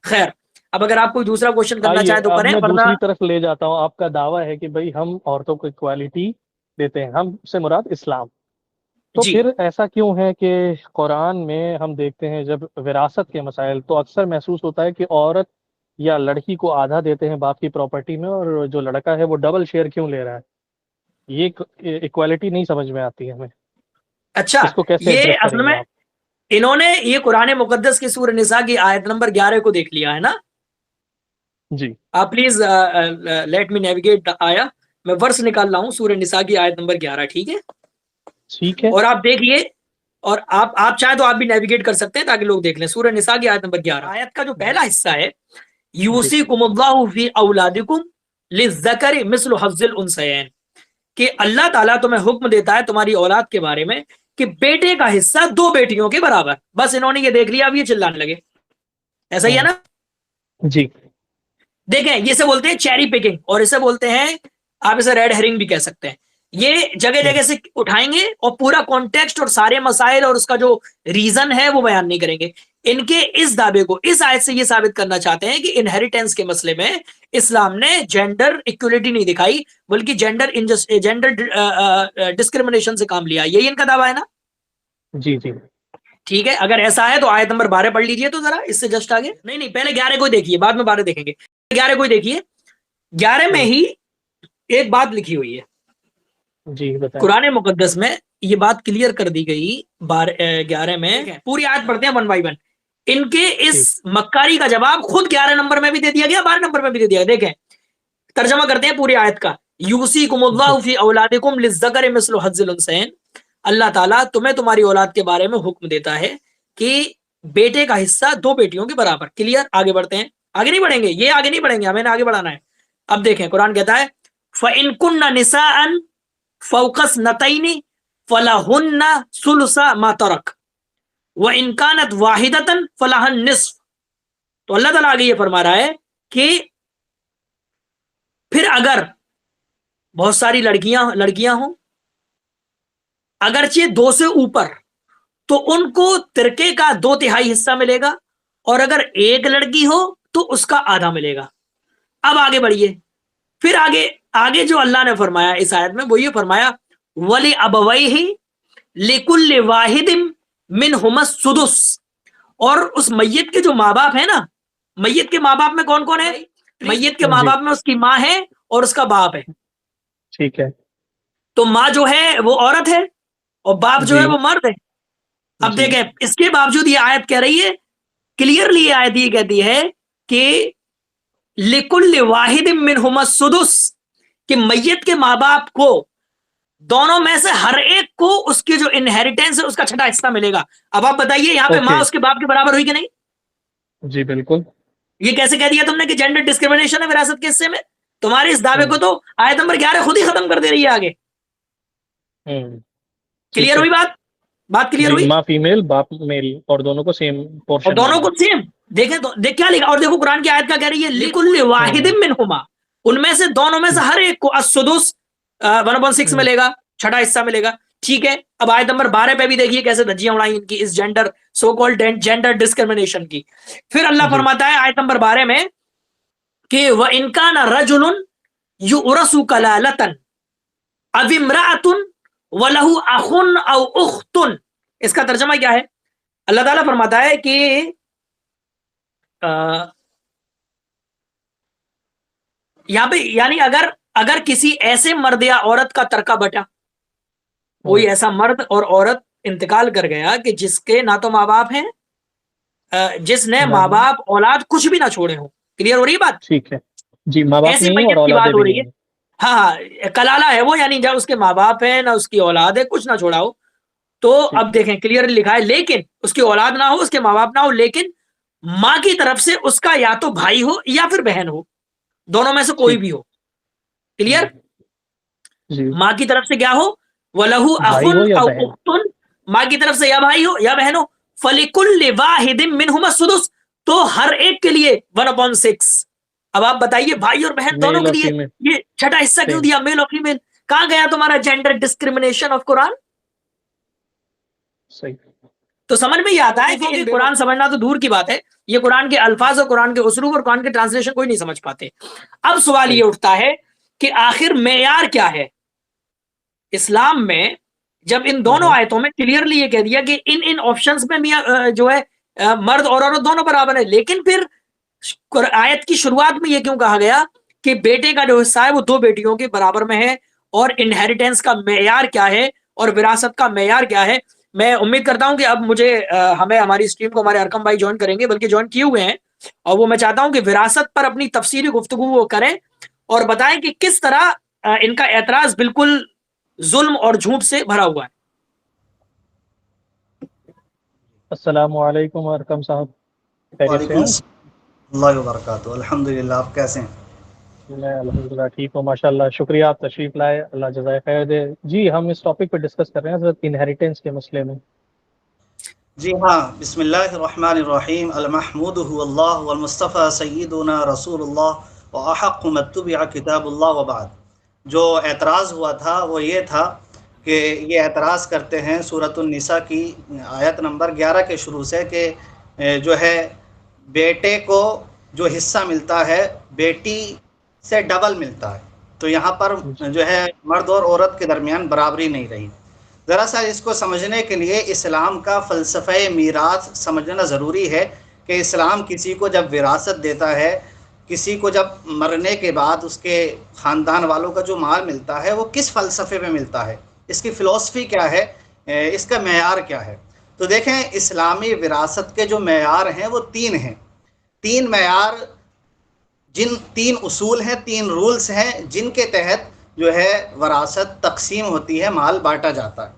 خیر اب اگر آپ کوئی دوسرا کوشچن کرنا آئیے چاہیں تو اب کریں میں ورنہ دوسری طرف لے جاتا ہوں. آپ کا دعویٰ ہے کہ بھائی ہم عورتوں کو اکوالٹی دیتے ہیں، ہم سے مراد اسلام. تو جی پھر ایسا کیوں ہے کہ قرآن میں ہم دیکھتے ہیں جب وراثت کے مسائل تو اکثر محسوس ہوتا ہے کہ عورت یا لڑکی کو آدھا دیتے ہیں باپ کی پراپرٹی میں، اور جو لڑکا ہے وہ ڈبل شیئر کیوں لے رہا ہے؟ یہ ایکوالٹی نہیں سمجھ میں آتی ہے ہمیں. اچھا اس کو کیسے یہ ایڈریس اصل کریں گے میں آپ؟ انہوں نے یہ قرآن مقدس کی سورہ نساء کی آیت نمبر 11 کو دیکھ لیا ہے نا. جی آپ پلیز لیٹ می نیویگیٹ آیا میں ورس نکال رہا ہوں سورہ نساء کی آیت نمبر 11. ٹھیک ہے ٹھیک ہے. اور آپ دیکھیے اور آپ چاہیں تو آپ بھی نیویگیٹ کر سکتے ہیں تاکہ لوگ دیکھ لیں. سورہ نساء کی آیت نمبر 11 آیت کا جو پہلا حصہ ہے جی یوصیکم اللہ فی اولادکم للذکر مثل حظ الانثیین، کہ اللہ تعالیٰ تمہیں حکم دیتا ہے تمہاری اولاد کے بارے میں کہ بیٹے کا حصہ دو بیٹیوں کے برابر. بس انہوں نے یہ دیکھ لیا اب یہ چلانے لگے. ایسا ہی ہے نا؟ جی دیکھیں یہ سے بولتے ہیں چیری پکنگ اور اسے بولتے ہیں آپ اسے ریڈ ہیرنگ بھی کہہ سکتے ہیں. یہ جگہ جگہ سے اٹھائیں گے اور پورا کانٹیکسٹ اور سارے مسائل اور اس کا جو ریزن ہے وہ بیان نہیں کریں گے. ان کے اس دعوے کو اس آیت سے یہ ثابت کرنا چاہتے ہیں کہ انہیریٹنس کے مسئلے میں اسلام نے جینڈر ایکولیٹی نہیں دکھائی بلکہ جینڈر ڈسکریمنیشن سے کام لیا. یہی ان کا دعویٰ ہے نا؟ جی جی ٹھیک ہے اگر ایسا ہے تو آیت نمبر 12 پڑھ لیجئے تو ذرا اس سے جسٹ آگے. نہیں پہلے 11 کو دیکھیے بعد میں 12 دیکھیں گے. 11 کو دیکھیے 11 میں ہی ایک بات لکھی ہوئی ہے. جی بتائیں. قرآن مقدس میں یہ بات کلیئر کر دی گئی 11 میں. پوری آیت پڑھتے ہیں 1 بائی 1. ان کے اس مکاری کا جواب خود 11 نمبر میں بھی دے دیا گیا 12 نمبر میں بھی دے دیا گیا. دیکھیں ترجمہ کرتے ہیں پوری آیت کا. یوصیکم اللہ فی اولادکم للذکر مثل حظ الانثیین، اللہ تعالیٰ تمہیں تمہاری اولاد کے بارے میں حکم دیتا ہے کہ بیٹے کا حصہ دو بیٹیوں کے برابر. کلیئر؟ آگے بڑھتے ہیں. آگے نہیں بڑھیں گے، یہ آگے نہیں بڑھیں گے، ہمیں آگے بڑھانا ہے. اب دیکھیں قرآن کہتا ہے فَإِن كُنَّ نِسَاءً فَوْقَ اثْنَتَيْنِ فَلَهُنَّ ثُلُثُ مَا تَرَكَ وَإِن كَانَتْ وَاحِدَةً فَلَهَا النِّصْفُ. تو اللہ تعالیٰ آگے یہ فرما رہا ہے کہ پھر اگر بہت ساری لڑکیاں ہوں اگرچہ 2 سے اوپر تو ان کو ترکے کا 2/3 حصہ ملے گا، اور اگر ایک لڑکی ہو تو اس کا آدھا ملے گا. اب آگے بڑھیے. پھر آگے جو اللہ نے فرمایا اس آیت میں وہ یہ فرمایا وَلِأَبَوَيْهِ لِكُلِّ وَاحِدٍ مِّنْهُمَا السُّدُسُ. اور اس میت کے جو ماں باپ ہیں نا، میت کے ماں باپ میں کون کون ہے؟ میت کے ماں باپ میں اس کی ماں ہے اور اس کا باپ ہے. ٹھیک ہے. تو ماں جو ہے وہ عورت ہے اور باپ جو ہے وہ مرد ہے. اب دیکھیں اس کے باوجود یہ آیت کہہ رہی ہے کلیئرلی، یہ آیت یہ کہتی ہے کہ لِكُلِّ وَاحِدٍ مِّنْهُمَا السُّدُسُ، کہ میت کے ماں باپ کو دونوں میں سے ہر ایک کو اس کی جو انہیریٹنس ہے اس کا چھٹا حصہ ملے گا. اب آپ بتائیے یہاں پہ ماں اس کے باپ کے برابر ہوئی کہ نہیں؟ جی بالکل. یہ کیسے کہہ دیا تم نے کہ جینڈر ڈسکریمنیشن ہے وراثت کے حصے میں؟ تمہارے اس دعوے کو تو آیت نمبر 11 خود ہی ختم کر دے رہی ہے آگے. کلیئر ہوئی بات کلیئر ہوئی؟ ماں فیمیل باپ میل اور دونوں کو سیم اور پورشن دونوں ملنا. کو سیم. دیکھیں تو دیکھ کیا لکھا، اور دیکھو قرآن کی آیت کا کہہ رہی ہے لِكُلِّ وَاحِدٍ مِّنْهُمَا، ان میں سے دونوں میں سے ہر ایک کو السدس 1/6 ملے گا، چھٹا حصہ ملے گا. ٹھیک ہے اب آیت نمبر 12 پہ بھی دیکھیے کیسے دھجیاں اڑائی ان کی اس gender so called gender discrimination کی. پھر اللہ فرماتا ہے آیت نمبر 12 میں کہ وَإِن كَانَ رَجُلٌ يُؤْرَثُ كَلَالَةً أَوِ امْرَأَةٌ وَلَهُ أَخٌ أَوْ أُخْتٌ. اس کا ترجمہ کیا ہے؟ اللہ تعالیٰ فرماتا ہے کہ یہاں پہ یعنی اگر کسی ایسے مرد یا عورت کا ترکہ بٹا، کوئی ایسا مرد اور عورت انتقال کر گیا کہ جس کے نہ تو ماں باپ ہیں، جس نے ماں باپ اولاد کچھ بھی نہ چھوڑے ہوں. کلیئر ہو رہی ہے بات؟ ٹھیک ہے جی. ماں باپ ایسی نہیں ہے اور میت کی اولادیں بات ہو بھی رہی نہیں ہے. ہیں. ہاں کلالہ ہے وہ، یعنی جب اس کے ماں باپ ہیں نہ اس کی اولاد ہے، کچھ نہ چھوڑا ہو. تو اب دیکھیں کلیئرلی لکھا ہے لیکن اس کی اولاد نہ ہو، اس کے ماں باپ نہ ہو، لیکن ماں کی طرف سے اس کا یا تو بھائی ہو یا پھر بہن ہو، دونوں میں سے کوئی بھی ہو. کلیئر؟ ماں کی طرف سے کیا ہو؟ وَلَهُ بھائی ہو أَخٌ یا أَوْ بہن. أُخْتٌ، ماں کی طرف سے یا بھائی ہو یا بہن ہو. فَلِكُلِّ وَاحِدٍ مِّنْهُمَا السُّدُسُ، تو ہر ایک کے لیے 1/6. اب آپ بتائیے بھائی اور بہن دونوں میل کے اور لیے فیمیل یہ چھٹا حصہ کیوں سیم. دیا، میل اور فیمیل؟ کہاں گیا تمہارا جینڈر ڈسکریمنیشن آف قرآن؟ صحیح. تو سمجھ میں یہ آتا ہے کہ قرآن سمجھنا تو دور کی بات ہے، یہ قرآن کے الفاظ اور قرآن کے اسلوب اور قرآن کے ٹرانسلیشن کوئی نہیں سمجھ پاتے۔ اب سوال یہ اٹھتا ہے کہ آخر معیار کیا ہے اسلام میں، جب ان دونوں آیتوں میں کلیئرلی یہ کہہ دیا کہ ان آپشنز میں جو ہے مرد اور عورت دونوں برابر ہے، لیکن پھر آیت کی شروعات میں یہ کیوں کہا گیا کہ بیٹے کا جو حصہ ہے وہ 2 بیٹیوں کے برابر میں ہے، اور انہیریٹنس کا معیار کیا ہے اور وراثت کا معیار کیا ہے؟ میں امید کرتا ہوں کہ اب ہماری اسٹریم کو ہمارے ارکم بھائی جوائن کریں گے، بلکہ جوائن کیے ہوئے ہیں، اور وہ میں چاہتا ہوں کہ وراثت پر اپنی تفصیلی گفتگو وہ کریں اور بتائیں کہ کس طرح ان کا اعتراض بالکل ظلم اور جھوٹ سے بھرا ہوا ہے۔ السلام علیکم ارکم صاحب، خیریت سے وعلیکم ہیں؟ السلام اللہ وبرکاتہ، الحمدللہ، آپ کیسے ہیں؟ میں الحمدللہ ٹھیک ہوں، ماشاءاللہ، شکریہ آپ تشریف لائے، اللہ جزائے خیر دے۔ جی ہم اس ٹاپک پہ ڈسکس کر رہے ہیں حضرت انہیریٹنس کے مسئلے میں۔ جی ہاں، بسم اللہ الرحمن الرحیم، المحمود هو اللہ والمصطفیٰ سیدنا رسول اللہ واحق من اتبع کتاب اللہ وبعد۔ جو اعتراض ہوا تھا وہ یہ تھا کہ یہ اعتراض کرتے ہیں سورۃ النساء کی آیت نمبر 11 کے شروع سے کہ جو ہے بیٹے کو جو حصہ ملتا ہے بیٹی سے ڈبل ملتا ہے، تو یہاں پر جو ہے مرد اور عورت کے درمیان برابری نہیں رہی۔ ذرا سا اس کو سمجھنے کے لیے اسلام کا فلسفہ میراث سمجھنا ضروری ہے کہ اسلام کسی کو جب وراثت دیتا ہے، کسی کو جب مرنے کے بعد اس کے خاندان والوں کا جو مال ملتا ہے وہ کس فلسفے میں ملتا ہے، اس کی فلسفی کیا ہے، اس کا معیار کیا ہے۔ تو دیکھیں اسلامی وراثت کے جو معیار ہیں وہ 3 ہیں، 3 معیار، جن 3 اصول ہیں، 3 رولز ہیں جن کے تحت جو ہے وراثت تقسیم ہوتی ہے، مال بانٹا جاتا ہے۔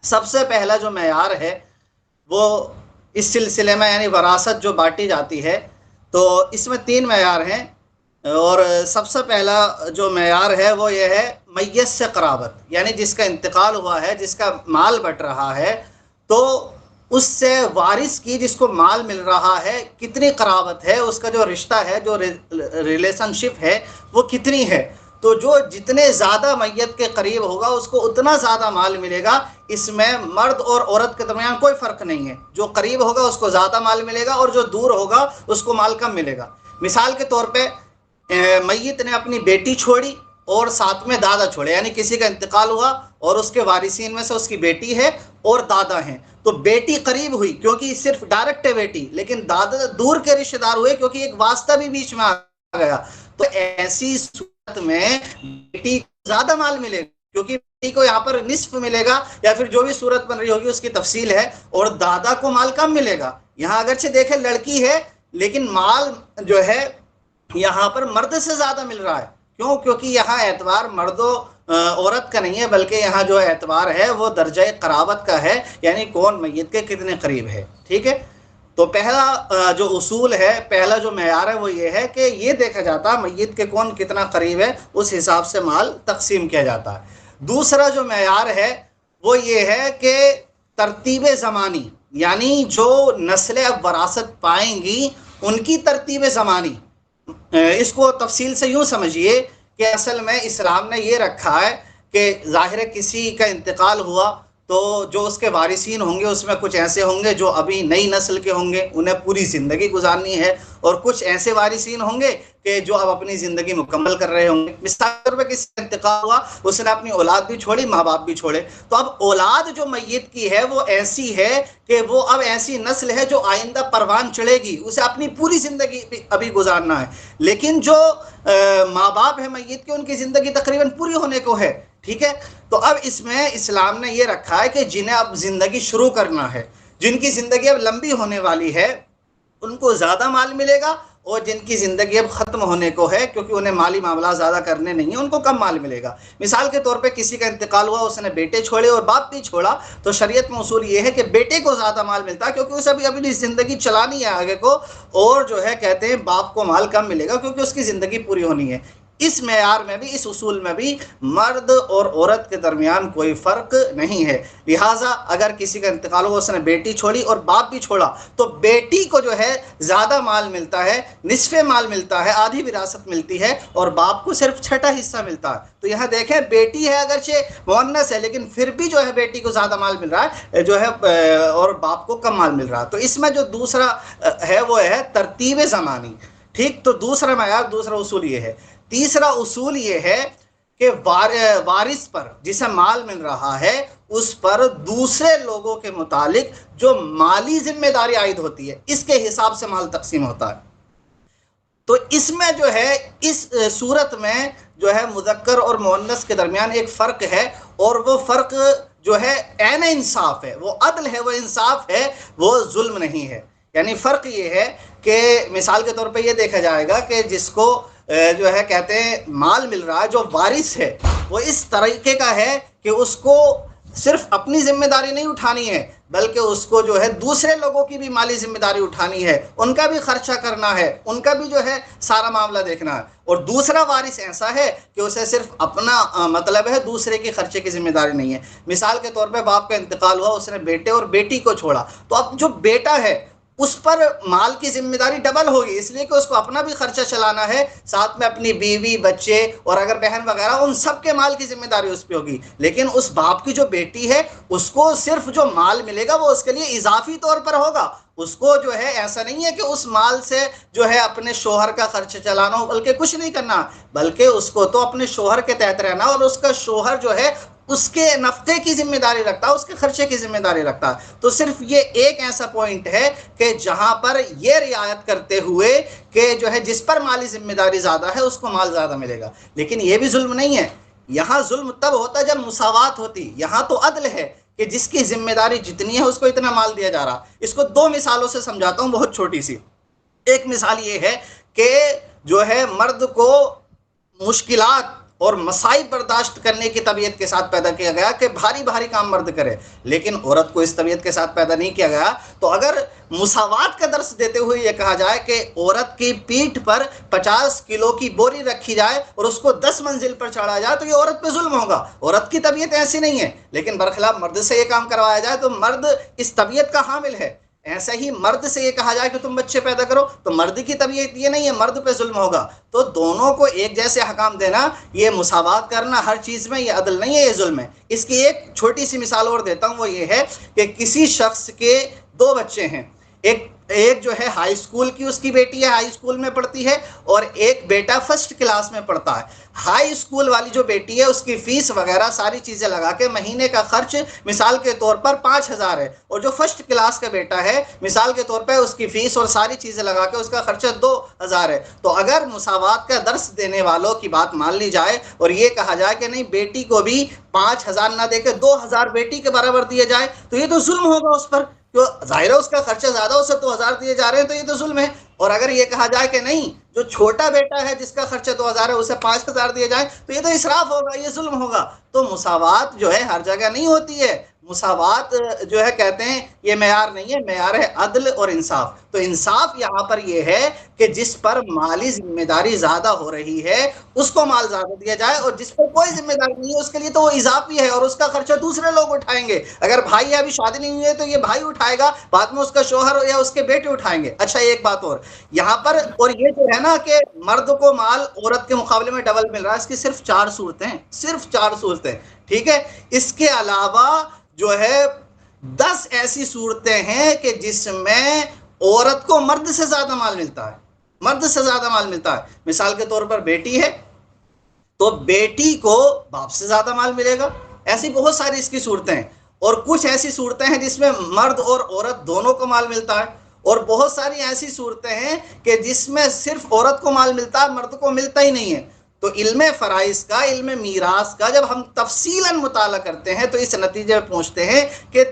سب سے پہلا جو معیار ہے وہ اس سلسلے میں یعنی وراثت جو بانٹی جاتی ہے تو اس میں 3 معیار ہیں، اور سب سے پہلا جو معیار ہے وہ یہ ہے میت سے قرابت، یعنی جس کا انتقال ہوا ہے، جس کا مال بٹ رہا ہے، تو اس سے وارث کی جس کو مال مل رہا ہے کتنی قرابت ہے، اس کا جو رشتہ ہے، جو ریلیشن شپ ہے وہ کتنی ہے۔ تو جو جتنے زیادہ میت کے قریب ہوگا اس کو اتنا زیادہ مال ملے گا، اس میں مرد اور عورت کے درمیان کوئی فرق نہیں ہے، جو قریب ہوگا اس کو زیادہ مال ملے گا اور جو دور ہوگا اس کو مال کم ملے گا۔ مثال کے طور پہ میت نے اپنی بیٹی چھوڑی اور ساتھ میں دادا چھوڑے، یعنی کسی کا انتقال ہوا اور اس کے وارثین میں سے اس کی بیٹی ہے اور دادا ہیں، تو بیٹی قریب ہوئی کیونکہ صرف ڈائریکٹ ہے بیٹی، لیکن دادا دور کے رشتہ دار ہوئے کیونکہ ایک واسطہ بھی بیچ میں آ گیا۔ تو ایسی صورت میں بیٹی کو زیادہ مال ملے گا کیونکہ بیٹی کو یہاں پر نصف ملے گا، یا پھر جو بھی صورت بن رہی ہوگی اس کی تفصیل ہے، اور دادا کو مال کم ملے گا۔ یہاں اگرچہ دیکھیں لڑکی ہے لیکن مال جو ہے یہاں پر مرد سے زیادہ مل رہا ہے، کیوں؟ کیونکہ یہاں اعتبار مرد و عورت کا نہیں ہے، بلکہ یہاں جو اعتبار ہے وہ درجہ قرابت کا ہے، یعنی کون میت کے کتنے قریب ہے۔ ٹھیک ہے، تو پہلا جو اصول ہے، پہلا جو معیار ہے وہ یہ ہے کہ یہ دیکھا جاتا ہے میت کے کون کتنا قریب ہے، اس حساب سے مال تقسیم کیا جاتا ہے۔ دوسرا جو معیار ہے وہ یہ ہے کہ ترتیب زمانی، یعنی جو نسلیں اب وراثت پائیں گی ان کی ترتیب زمانی۔ اس کو تفصیل سے یوں سمجھیے کہ اصل میں اسلام نے یہ رکھا ہے کہ ظاہر کسی کا انتقال ہوا تو جو اس کے وارثین ہوں گے اس میں کچھ ایسے ہوں گے جو ابھی نئی نسل کے ہوں گے، انہیں پوری زندگی گزارنی ہے، اور کچھ ایسے وارثین ہوں گے کہ جو اب اپنی زندگی مکمل کر رہے ہوں گے۔ مثال کے طور پہ کسی کا انتقال ہوا، اس نے اپنی اولاد بھی چھوڑی، ماں باپ بھی چھوڑے، تو اب اولاد جو میت کی ہے وہ ایسی ہے کہ وہ اب ایسی نسل ہے جو آئندہ پروان چڑھے گی، اسے اپنی پوری زندگی ابھی گزارنا ہے، لیکن جو ماں باپ ہے میت کے ان کی زندگی تقریباً پوری ہونے کو ہے۔ ٹھیک ہے، تو اب اس میں اسلام نے یہ رکھا ہے کہ جنہیں اب زندگی شروع کرنا ہے، جن کی زندگی اب لمبی ہونے والی ہے، ان کو زیادہ مال ملے گا، اور جن کی زندگی اب ختم ہونے کو ہے کیونکہ انہیں مالی معاملات زیادہ کرنے نہیں ہیں ان کو کم مال ملے گا۔ مثال کے طور پہ کسی کا انتقال ہوا، اس نے بیٹے چھوڑے اور باپ بھی چھوڑا، تو شریعت میں اصول یہ ہے کہ بیٹے کو زیادہ مال ملتا ہے کیونکہ اسے ابھی اپنی زندگی چلانی ہے آگے کو، اور جو ہے کہتے ہیں باپ کو مال کم ملے گا کیونکہ اس کی زندگی پوری ہونی ہے۔ اس معیار میں بھی, اس اصول میں بھی مرد اور عورت کے درمیان کوئی فرق نہیں ہے. لہٰذا اگر کسی کا انتقال ہو, اس نے بیٹی چھوڑی اور باپ بھی چھوڑا, تو بیٹی کو جو ہے زیادہ مال ملتا ہے, نصف مال ملتا ہے, آدھی وراثت ملتی ہے, اور باپ کو صرف چھٹا حصہ ملتا ہے. تو یہاں دیکھیں بیٹی ہے اگرچہ مؤنث ہے, لیکن پھر بھی جو ہے بیٹی کو زیادہ مال مل رہا ہے جو ہے, اور باپ کو کم مال مل رہا ہے. تو اس میں جو دوسرا ہے وہ ہے ترتیب زمانی. ٹھیک, تو دوسرا معیار, دوسرا اصول یہ ہے. تیسرا اصول یہ ہے کہ وارث پر جسے مال مل رہا ہے اس پر دوسرے لوگوں کے متعلق جو مالی ذمہ داری عائد ہوتی ہے اس کے حساب سے مال تقسیم ہوتا ہے. تو اس میں جو ہے, اس صورت میں جو ہے مذکر اور مؤنث کے درمیان ایک فرق ہے, اور وہ فرق جو ہے عین انصاف ہے, وہ عدل ہے, وہ انصاف ہے, وہ ظلم نہیں ہے. یعنی فرق یہ ہے کہ مثال کے طور پہ یہ دیکھا جائے گا کہ جس کو جو ہے کہتے ہیں مال مل رہا ہے, جو وارث ہے وہ اس طریقے کا ہے کہ اس کو صرف اپنی ذمہ داری نہیں اٹھانی ہے, بلکہ اس کو جو ہے دوسرے لوگوں کی بھی مالی ذمہ داری اٹھانی ہے, ان کا بھی خرچہ کرنا ہے, ان کا بھی جو ہے سارا معاملہ دیکھنا ہے. اور دوسرا وارث ایسا ہے کہ اسے صرف اپنا مطلب ہے, دوسرے کے خرچے کی ذمہ داری نہیں ہے. مثال کے طور پہ باپ کا انتقال ہوا, اس نے بیٹے اور بیٹی کو چھوڑا, تو اب جو بیٹا ہے اس پر مال کی ذمہ داری ڈبل ہوگی, اس لیے کہ اس کو اپنا بھی خرچہ چلانا ہے, ساتھ میں اپنی بیوی, بچے اور اگر بہن وغیرہ ان سب کے مال کی ذمہ داری اس پہ ہوگی. لیکن اس باپ کی جو بیٹی ہے اس کو صرف جو مال ملے گا وہ اس کے لیے اضافی طور پر ہوگا. اس کو جو ہے ایسا نہیں ہے کہ اس مال سے جو ہے اپنے شوہر کا خرچ چلانا ہو, بلکہ کچھ نہیں کرنا, بلکہ اس کو تو اپنے شوہر کے تحت رہنا, اور اس کا شوہر جو ہے اس کے نفقے کی ذمہ داری رکھتا ہے, اس کے خرچے کی ذمہ داری رکھتا ہے. تو صرف یہ ایک ایسا پوائنٹ ہے کہ جہاں پر یہ رعایت کرتے ہوئے کہ جو ہے جس پر مالی ذمہ داری زیادہ ہے اس کو مال زیادہ ملے گا. لیکن یہ بھی ظلم نہیں ہے, یہاں ظلم تب ہوتا ہے جب مساوات ہوتی. یہاں تو عدل ہے کہ جس کی ذمہ داری جتنی ہے اس کو اتنا مال دیا جا رہا. اس کو دو مثالوں سے سمجھاتا ہوں, بہت چھوٹی سی. ایک مثال یہ ہے کہ جو ہے مرد کو مشکلات اور مصائب برداشت کرنے کی طبیعت کے ساتھ پیدا کیا گیا کہ بھاری بھاری کام مرد کرے, لیکن عورت کو اس طبیعت کے ساتھ پیدا نہیں کیا گیا. تو اگر مساوات کا درس دیتے ہوئے یہ کہا جائے کہ عورت کی پیٹھ پر 50 کلو کی بوری رکھی جائے اور اس کو 10 منزل پر چڑھا جائے تو یہ عورت پہ ظلم ہوگا. عورت کی طبیعت ایسی نہیں ہے, لیکن برخلاف مرد سے یہ کام کروایا جائے تو مرد اس طبیعت کا حامل ہے. ایسا ہی مرد سے یہ کہا جائے کہ تم بچے پیدا کرو تو مرد کی طبیعت یہ نہیں ہے, مرد پہ ظلم ہوگا. تو دونوں کو ایک جیسے حکام دینا, یہ مساوات کرنا ہر چیز میں, یہ عدل نہیں ہے, یہ ظلم ہے. اس کی ایک چھوٹی سی مثال اور دیتا ہوں, وہ یہ ہے کہ کسی شخص کے 2 بچے ہیں, ایک جو ہے ہائی اسکول کی اس کی بیٹی ہے, ہائی اسکول میں پڑھتی ہے, اور ایک بیٹا فرسٹ کلاس میں پڑھتا ہے. ہائی اسکول والی جو بیٹی ہے اس کی فیس وغیرہ ساری چیزیں لگا کے مہینے کا خرچ مثال کے طور پر 5,000 ہے, اور جو فرسٹ کلاس کا بیٹا ہے مثال کے طور پر اس کی فیس اور ساری چیزیں لگا کے اس کا خرچہ 2,000 ہے. تو اگر مساوات کا درس دینے والوں کی بات مان لی جائے اور یہ کہا جائے کہ نہیں بیٹی کو بھی 5,000 نہ دے کے 2,000 بیٹی کے برابر دیے جائے, تو یہ تو ظلم ہوگا اس پر, جو ظاہر ہے اس کا خرچہ زیادہ, اسے 2,000 دیے جا رہے ہیں, تو یہ تو ظلم ہے. اور اگر یہ کہا جائے کہ نہیں جو چھوٹا بیٹا ہے جس کا خرچہ 2,000 ہے اسے 5,000 دیے جائیں تو یہ تو اسراف ہوگا, یہ ظلم ہوگا. تو مساوات جو ہے ہر جگہ نہیں ہوتی ہے, مساوات جو ہے کہتے ہیں یہ معیار نہیں ہے, معیار ہے عدل اور انصاف. تو انصاف یہاں پر یہ ہے کہ جس پر مالی ذمہ داری زیادہ ہو رہی ہے اس کو مال زیادہ دیا جائے, اور جس پر کوئی ذمہ داری نہیں ہے اس کے لیے تو وہ اضافی ہے اور اس کا خرچہ دوسرے لوگ اٹھائیں گے. اگر بھائی ابھی شادی نہیں ہوئی ہے تو یہ بھائی اٹھائے گا, بعد میں اس کا شوہر یا اس کے بیٹے اٹھائیں گے. اچھا ایک بات اور یہاں پر, اور یہ جو ہے نا کہ مرد کو مال عورت کے مقابلے میں ڈبل مل رہا ہے, اس کی صرف 4 صورتیں, صرف 4 صورتیں, ٹھیک ہے. اس کے علاوہ جو ہے 10 ایسی صورتیں ہیں کہ جس میں عورت کو مرد سے زیادہ مال ملتا ہے, مرد سے زیادہ مال ملتا ہے. مثال کے طور پر بیٹی ہے تو بیٹی کو باپ سے زیادہ مال ملے گا. ایسی بہت ساری اس کی صورتیں ہیں, اور کچھ ایسی صورتیں ہیں جس میں مرد اور عورت دونوں کو مال ملتا ہے, اور بہت ساری ایسی صورتیں ہیں کہ جس میں صرف عورت کو مال ملتا ہے, مرد کو ملتا ہی نہیں ہے. تو علم فرائض کا, علم میراث کا جب ہم تفصیلاً مطالعہ کرتے ہیں تو اس نتیجے میں پہنچتے ہیں کہ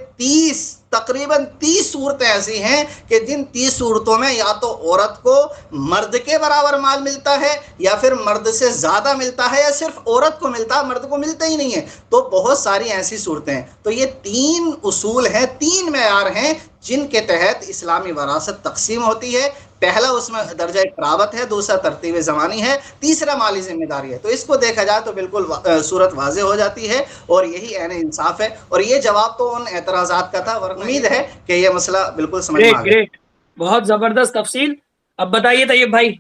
تقریباً 30 صورتیں ایسی ہیں کہ جن 30 صورتوں میں یا تو عورت کو مرد کے برابر مال ملتا ہے, یا پھر مرد سے زیادہ ملتا ہے, یا صرف عورت کو ملتا ہے مرد کو ملتا ہی نہیں ہے. تو بہت ساری ایسی صورتیں ہیں. تو یہ 3 اصول ہیں, 3 معیار ہیں جن کے تحت اسلامی وراثت تقسیم ہوتی ہے. پہلا اس میں درجہ قرابت ہے، دوسرا ترتیب زمانی ہے، تیسرا مالی ذمہ داری ہے. تو اس کو دیکھا جائے تو بالکل صورت واضح ہو جاتی ہے اور یہی عین انصاف ہے. اور یہ جواب تو ان اعتراضات کا تھا، امید ہے کہ یہ مسئلہ بالکل سمجھ میں آ گیا. گریٹ، بہت زبردست تفصیل. اب بتائیے طیب بھائی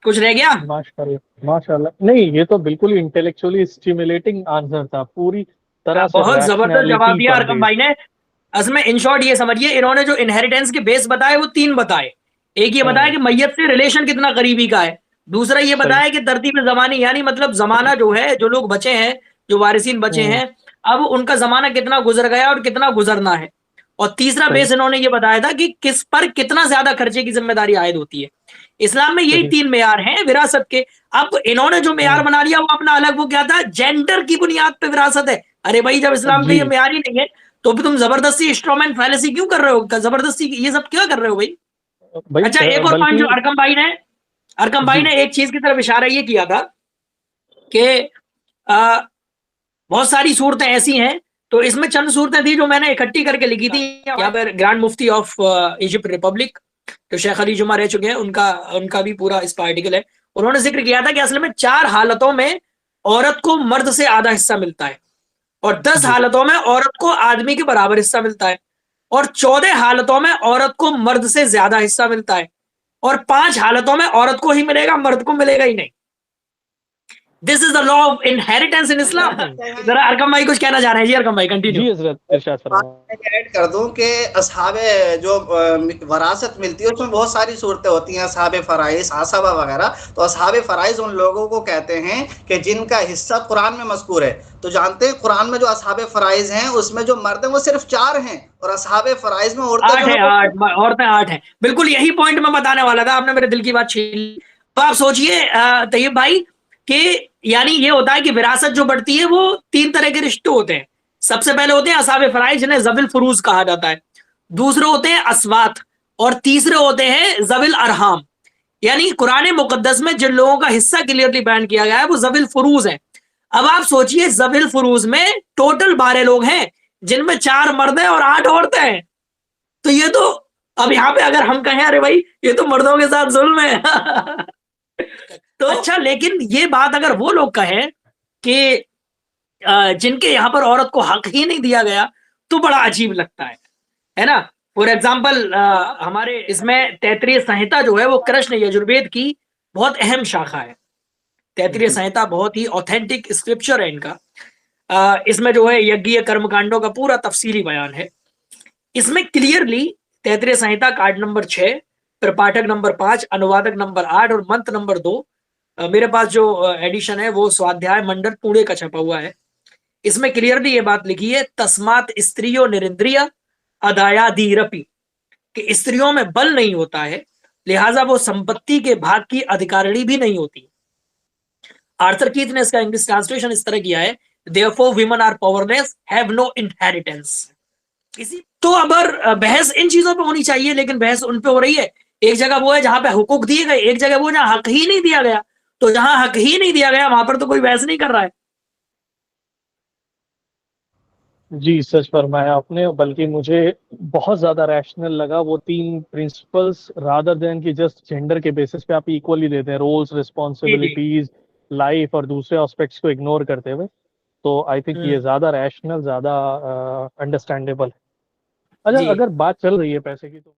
کچھ رہ گیا؟ ماشاء اللہ نہیں، یہ تو بالکل ہی انٹلیکچولی اسٹیمولیٹنگ آنسر تھا، پوری طرح سے بہت زبردست جواب ریشنلٹی دیا پر ارقم بیس. بھائی نے. اصل میں ان شارٹ یہ سمجھیے، انہوں نے جو انہیریٹنس کے بیس بتائے وہ 3 بتائے. ایک یہ بتایا کہ میت سے ریلیشن کتنا قریبی کا ہے، دوسرا یہ بتایا کہ ترتیب زمانی یعنی مطلب زمانہ جو ہے، جو لوگ بچے ہیں، جو وارثین بچے ہیں، اب ان کا زمانہ کتنا گزر گیا اور کتنا گزرنا ہے. اور تیسرا بیس انہوں نے یہ بتایا تھا کہ کس پر کتنا زیادہ خرچے کی ذمہ داری عائد ہوتی ہے. اسلام میں یہی 3 معیار ہیں وراثت کے. اب انہوں نے جو معیار بنا لیا وہ اپنا الگ، وہ کیا تھا؟ جینڈر کی بنیاد پہ وراثت ہے. ارے بھائی جب اسلام کا یہ معیار ہی نہیں ہے تو پھر تم زبردستی انسٹرومنٹ فیلسی کیوں کر رہے ہو؟ زبردستی یہ سب کیا کر رہے ہو بھائی؟ اچھا ایک اور پوائنٹ جو ارقم بھائی نے ایک چیز کی طرف اشارہ یہ کیا تھا کہ بہت ساری صورتیں ایسی ہیں، تو اس میں چند صورتیں تھی جو میں نے اکٹھی کر کے لکھی تھی. یہاں پر grand mufti of Egypt republic جو شیخ علی جمعہ رہ چکے ہیں، ان کا بھی پورا اس کا آرٹیکل ہے. انہوں نے ذکر کیا تھا کہ اصل میں 4 حالتوں میں عورت کو مرد سے آدھا حصہ ملتا ہے، اور 10 حالتوں میں عورت کو آدمی کے برابر حصہ ملتا ہے، اور 14 حالتوں میں عورت کو مرد سے زیادہ حصہ ملتا ہے، اور 5 حالتوں میں عورت کو ہی ملے گا، مرد کو ملے گا ہی نہیں. دس از دا لا آف انہیریٹنس ان اسلام. ذرا ارقم بھائی کچھ کہنا چاہ رہے ہیں؟ جی ارقم بھائی کنٹینیو. جی حضرت ارشاد فرمائیں. ایڈ کر دوں کہ اصحاب جو وراثت ملتی ہے اس میں بہت ساری صورتیں ہوتی ہیں، اصحاب فرائض، عصبہ وغیرہ. تو اصحاب فرائض ان لوگوں کو کہتے ہیں کہ جن کا حصہ قرآن میں مذکور ہے. تو جانتے ہیں قرآن میں جو اصحاب فرائض ہیں اس میں جو مرد ہیں وہ صرف 4 ہیں، اور اصحاب فرائض میں عورتیں 8 ہیں. بالکل یہی پوائنٹ میں بتانے والا تھا، آپ نے میرے دل کی بات چھین لی. تو آپ سوچئے طیب بھائی کہ یعنی یہ ہوتا ہے کہ وراثت جو بڑھتی ہے وہ 3 طرح کے رشتے ہوتے ہیں. سب سے پہلے ہوتے ہیں اصحاب فرائض جنہیں ذوی الفروض کہا جاتا ہے، دوسرے ہوتے ہیں اسوات، اور تیسرے ہوتے ہیں ذوی الارحام. یعنی قرآن مقدس میں جن لوگوں کا حصہ کلیئرلی بیان کیا گیا ہے وہ ذوی الفروض ہیں. اب آپ سوچئے ذوی الفروض میں ٹوٹل 12 لوگ ہیں جن میں 4 مرد ہیں اور 8 عورتیں ہیں. تو یہ تو اب یہاں پہ اگر ہم کہیں ارے بھائی یہ تو مردوں کے ساتھ ظلم ہے تو اچھا، لیکن یہ بات اگر وہ لوگ کہیں کہ جن کے یہاں پر عورت کو حق ہی نہیں دیا گیا تو بڑا عجیب لگتا ہے نا. فور ایگزامپل ہمارے اس میں تیتریہ سنہتا جو ہے وہ کرشن یجروید کی بہت اہم شاخہ ہے. تیتریہ سنہتا بہت ہی اوتھینٹک اسکرپچر ہے ان کا. اس میں جو ہے یجیہ کرم کانڈوں کا پورا تفصیلی بیان ہے. اس میں کلیئرلی تیتریہ سنہتا کارڈ نمبر 6، پھر پاٹھک نمبر 5، انوادک نمبر 8 اور منتر نمبر 2. میرے پاس جو ایڈیشن ہے وہ سوادھیائے منڈل پوڑے کا چھپا ہوا ہے. اس میں کلیئرلی یہ بات لکھی ہے تسمات استریو نرندریہ ادایا دیرپی، کہ استریوں میں بل نہیں ہوتا ہے لہٰذا وہ سمپتی کے بھاگ کی ادھیکارنی بھی نہیں ہوتی. آرتھر کیتھ نے اس کا انگلش ٹرانسلیشن اس طرح کیا ہے therefore women are powerless, have no inheritance. تو ابر بحث ان چیزوں پہ ہونی چاہیے لیکن بحث ان پہ ہو رہی ہے. ایک جگہ وہ ہے جہاں پہ حقوق دیے گئے، ایک جگہ وہ جہاں حق ہی نہیں دیا گیا. تو جہاں حق ہی نہیں دیا گیا وہاں پر تو کوئی بحث نہیں کر رہا ہے. جی سچ فرمایا آپ نے، بلکہ مجھے بہت زیادہ ریشنل لگا وہ 3 پرنسپلس رادر دین کہ جسٹ جینڈر کے بیسس پہ آپ ایکولی دیتے ہیں، رولز، رسپانسبلٹیز، لائف اور دوسرے اسپیکٹس کو اگنور کرتے ہوئے. تو آئی تھنک یہ زیادہ ریشنل، زیادہ انڈرسٹینڈیبل ہے. اچھا اگر بات چل رہی ہے پیسے کی تو